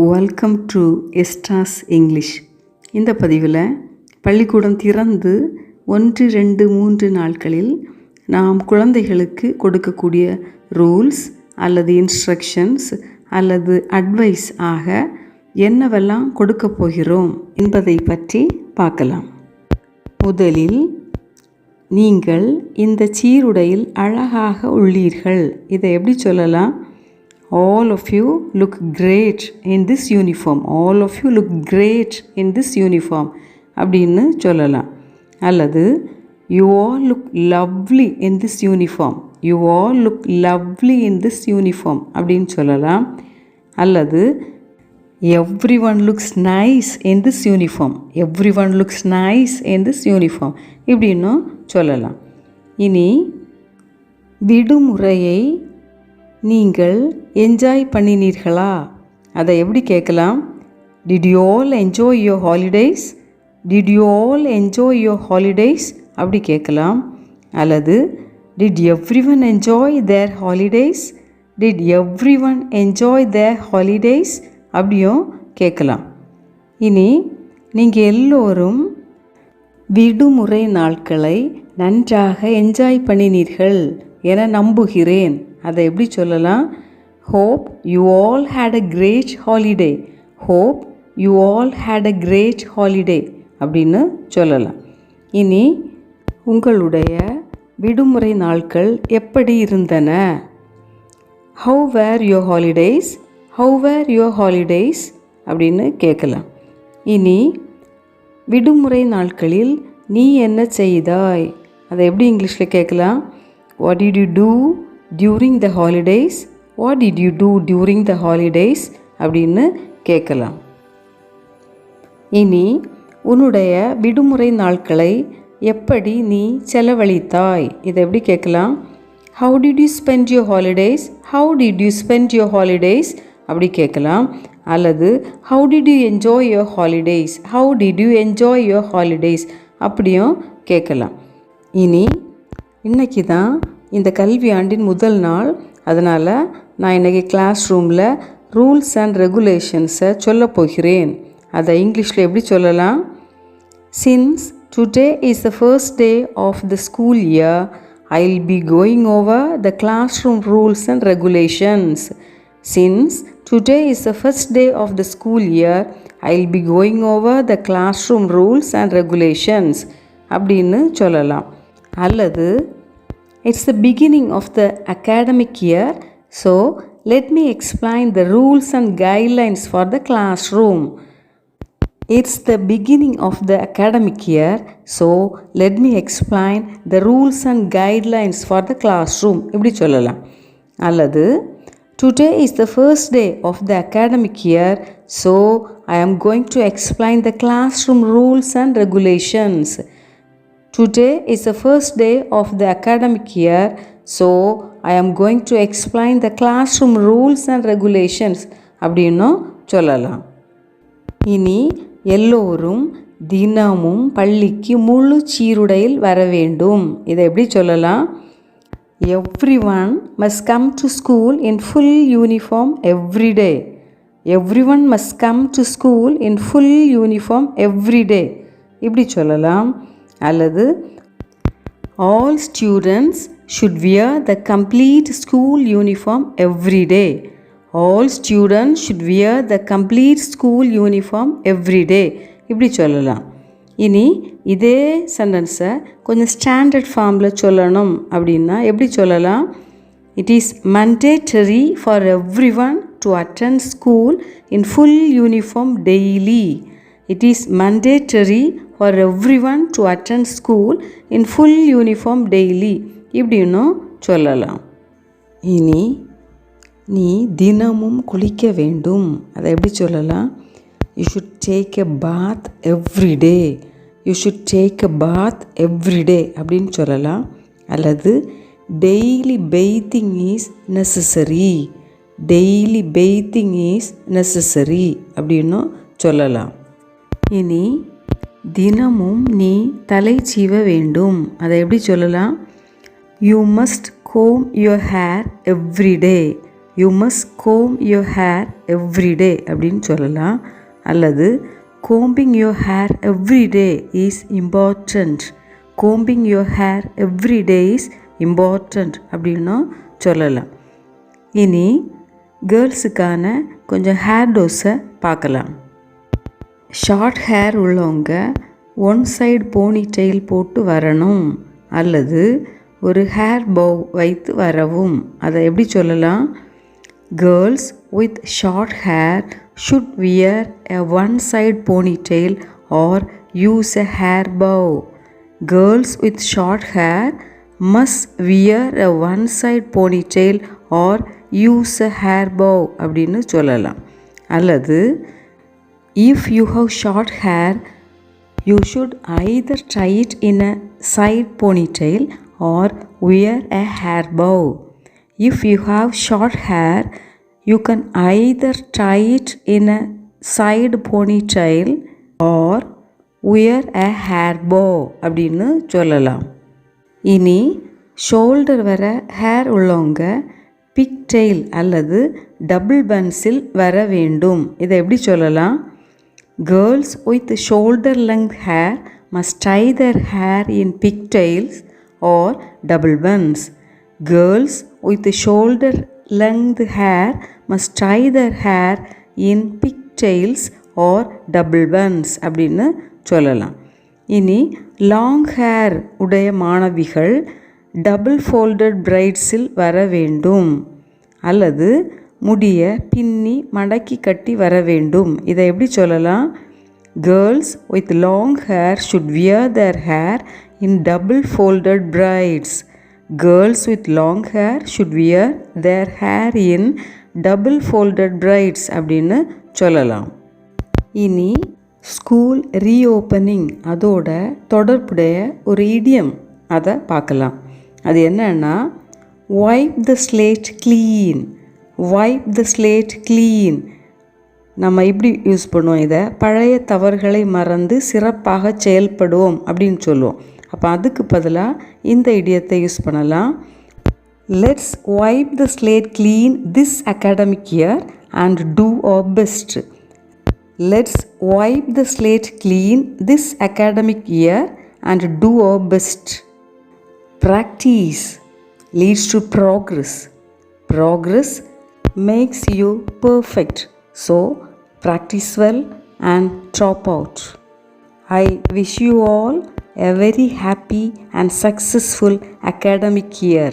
Welcome to எஸ்ட்ராஸ் English. இந்த பதிவில் பள்ளிக்கூடம் திறந்து 1, 2, 3 நாட்களில் நாம் குழந்தைகளுக்கு கொடுக்கக்கூடிய ரூல்ஸ் அல்லது இன்ஸ்ட்ரக்ஷன்ஸ் அல்லது அட்வைஸ் ஆக என்னவெல்லாம் கொடுக்க போகிறோம் என்பதை பற்றி பார்க்கலாம். முதலில், நீங்கள் இந்த சீருடையில் அழகாக உள்ளீர்கள். இதை எப்படி சொல்லலாம்? All of you look great in this uniform. All of you look great in this uniform அப்படின்னு சொல்லலாம். அல்லது you all look lovely in this uniform. You all look lovely in this uniform அப்படின்னு சொல்லலாம். அல்லது everyone looks nice in this uniform. Everyone looks nice in this uniform இப்படின்னு சொல்லலாம். இனி, விடுமுறையை நீங்கள் என்ஜாய் பண்ணினீர்களா? அதை எப்படி கேட்கலாம்? Did you all enjoy your holidays? Did you all enjoy your holidays அப்படி கேட்கலாம். அல்லது Did everyone enjoy their holidays? Did everyone enjoy their holidays அப்படியும் கேட்கலாம். இனி, நீங்கள் எல்லோரும் விடுமுறை நாட்களை நன்றாக என்ஜாய் பண்ணினீர்கள் என நம்புகிறேன். அதை எப்படி சொல்லலாம்? Hope you all had a great holiday. Hope you all had a great holiday அப்படின்னு சொல்லலாம். இனி, உங்களுடைய விடுமுறை நாட்கள் எப்படி இருந்தன? How were your holidays? How were your holidays அப்படின்னு கேட்கலாம். இனி, விடுமுறை நாட்களில் நீ என்ன செய்தாய்? அதை எப்படி இங்கிலீஷில் கேட்கலாம்? What did you do during the holidays? What did you do during the holidays அப்படின்னு கேட்கலாம். இனி, உன்னுடைய விடுமுறை நாட்களை எப்படி நீ செலவழித்தாய்? இதை எப்படி கேட்கலாம்? How did you spend your holidays? How did you spend your holidays அப்படி கேட்கலாம். அல்லது How did you enjoy your holidays? How did you enjoy your holidays அப்படியும் கேட்கலாம். இனி, இன்னைக்கு தான் இந்த கல்வி ஆண்டின் முதல் நாள். அதனால் நான் இன்றைக்கி கிளாஸ் ரூமில் ரூல்ஸ் அண்ட் ரெகுலேஷன்ஸை சொல்ல போகிறேன். அதை இங்கிலீஷில் எப்படி சொல்லலாம்? Since today is the first day of the school year, I'll be going over the classroom rules and regulations. Since today is the first day of the school year, I'll be going over the classroom rules and regulations அப்படின்னு சொல்லலாம். அல்லது It's the beginning of the academic year, so let me explain the rules and guidelines for the classroom. It's the beginning of the academic year, so let me explain the rules and guidelines for the classroom இப்படி சொல்லலாம். அல்லது Today is the first day of the academic year, so I am going to explain the classroom rules and regulations. Today is the first day of the academic year, so I am going to explain the classroom rules and regulations அப்படின்னும் சொல்லலாம். இனி, எல்லோரும் தினமும் பள்ளிக்கு முழு சீருடையில் வர வேண்டும். இதை எப்படி சொல்லலாம்? Everyone must come to school in full uniform every day. Everyone must come to school in full uniform every day இப்படி சொல்லலாம். அல்லது All students should wear the complete school uniform every day. All students should wear the complete school uniform every day இப்படி சொல்லலாம். இனி, இதே சென்டென்ஸை கொஞ்சம் standard ஃபார்மில் சொல்லணும் அப்படின்னா எப்படி சொல்லலாம்? It is mandatory for everyone to attend school in full uniform daily. It is mandatory for everyone to attend school in full uniform daily இப்படின்னு சொல்லலாம். இனி, நீ தினமும் குளிக்க வேண்டும். அதை எப்படி சொல்லலாம்? You should take a bath every day. You should take a bath every day அப்படின்னு சொல்லலாம். அல்லது Daily bathing is necessary. Daily bathing is necessary அப்படின்னு சொல்லலாம். இனி, தினமும் நீ தலை சீவ வேண்டும். அதை எப்படி சொல்லலாம்? You must comb your hair every day. You must comb your hair everyday அப்படின்னு சொல்லலாம். அல்லது combing your hair everyday is important. Combing your hair everyday is important அப்படின்னும் சொல்லலாம். இனி கேர்ள்ஸுக்கான கொஞ்சம் ஹேர் டோஸை பார்க்கலாம். ஷார்ட் ஹேர் உள்ளவங்க ஒன் சைடு போனி டெயில் போட்டு வரணும், அல்லது ஒரு ஹேர் பவ் வைத்து வரவும். அதை எப்படி சொல்லலாம்? Girls with short hair should wear a one side pony tail or use a hair bow. Girls with short hair must wear a one side pony tail or use a hair bow அப்படின்னு சொல்லலாம். அல்லது if you have short hair, you should either tie it in a side ponytail or wear a hair bow. If you have short hair, you can either tie it in a side ponytail or wear a hair bow அப்படின்னு சொல்லலாம். இனி shoulder வர hair உள்ளவங்க big tail அல்லது double பன்ஸில் வர வேண்டும். இதை எப்படி சொல்லலாம்? Girls with shoulder length hair must tie their hair in pigtails or double buns. Girls with shoulder length hair must tie their hair in pigtails or double buns அப்படின்னு சொல்லலாம். இனி long hair உடைய மாணவிகள் டபுள் ஃபோல்டட் பிரைட்ஸில் வர வேண்டும், அல்லது முடிய பின்னி மடக்கி கட்டி வர வேண்டும். இதை எப்படி சொல்லலாம்? Girls with long hair should wear there hair in double folded brides. Girls with long hair should wear there hair in double folded brides அப்படின்னு சொல்லலாம். இனி ஸ்கூல் ரீஓப்பனிங் அதோட தொடர்புடைய ஒரு இடியம் அதை பார்க்கலாம். அது என்னன்னா, vibe the slate clean. Vibe the slate clean. நம்ம இப்படி யூஸ் பண்ணுவோம். இதை பழைய தவறுகளை மறந்து சிறப்பாக செயல்படுவோம் அப்படின்னு சொல்லுவோம். அப்போ அதுக்கு பதிலாக இந்த இடியத்தை யூஸ் பண்ணலாம். Let's wipe the slate clean this academic year and do our best. Let's wipe the slate clean this academic year and do our best. Practice leads to progress. Progress makes you perfect. So, practice well and top out. I wish you all a very happy and successful academic year.